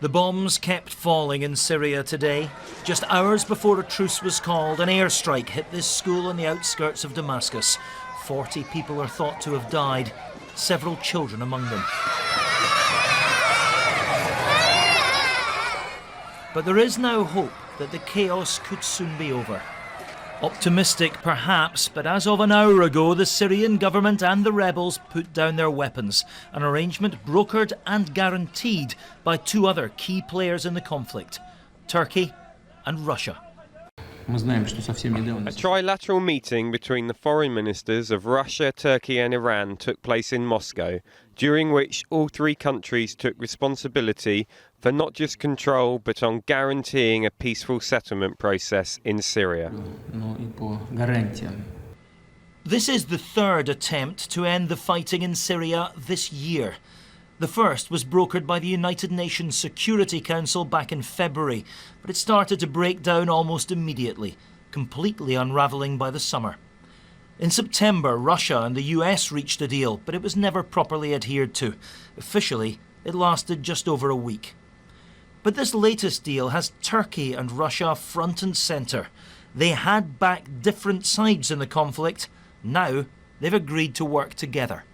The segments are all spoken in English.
The bombs kept falling in Syria today. Just hours before a truce was called, an airstrike hit this school on the outskirts of Damascus. 40 people are thought to have died, several children among them. But there is now hope that the chaos could soon be over. Optimistic perhaps, but as of an hour ago, the Syrian government and the rebels put down their weapons, an arrangement brokered and guaranteed by two other key players in the conflict, Turkey and Russia. A trilateral meeting between the foreign ministers of Russia, Turkey and Iran took place in Moscow, during which all three countries took responsibility for not just control but on guaranteeing a peaceful settlement process in Syria. This is the third attempt to end the fighting in Syria this year. The first was brokered by the United Nations Security Council back in February, but it started to break down almost immediately, completely unravelling by the summer. In September, Russia and the US reached a deal, but it was never properly adhered to. Officially, it lasted just over a week. But this latest deal has Turkey and Russia front and centre. They had backed different sides in the conflict. Now they've agreed to work together.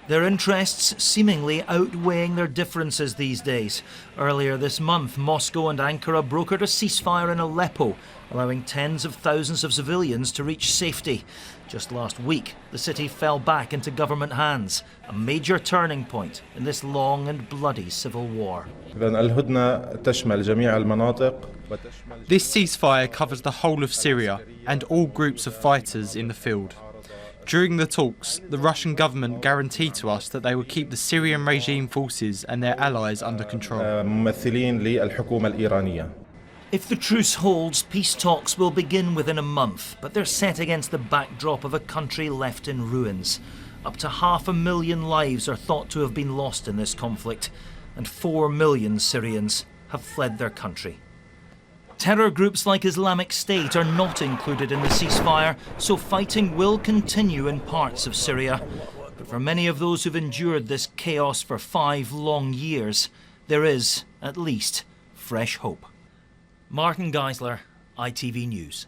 Their interests seemingly outweighing their differences these days. Earlier this month, Moscow and Ankara brokered a ceasefire in Aleppo, allowing tens of thousands of civilians to reach safety. Just last week, the city fell back into government hands, a major turning point in this long and bloody civil war. This ceasefire covers the whole of Syria and all groups of fighters in the field. During the talks, the Russian government guaranteed to us that they would keep the Syrian regime forces and their allies under control. If the truce holds, peace talks will begin within a month, but they're set against the backdrop of a country left in ruins. Up to 500,000 lives are thought to have been lost in this conflict, and 4 million Syrians have fled their country. Terror groups like Islamic State are not included in the ceasefire, so fighting will continue in parts of Syria. But for many of those who've endured this chaos for 5 long years, there is, at least, fresh hope. Martin Geissler, ITV News.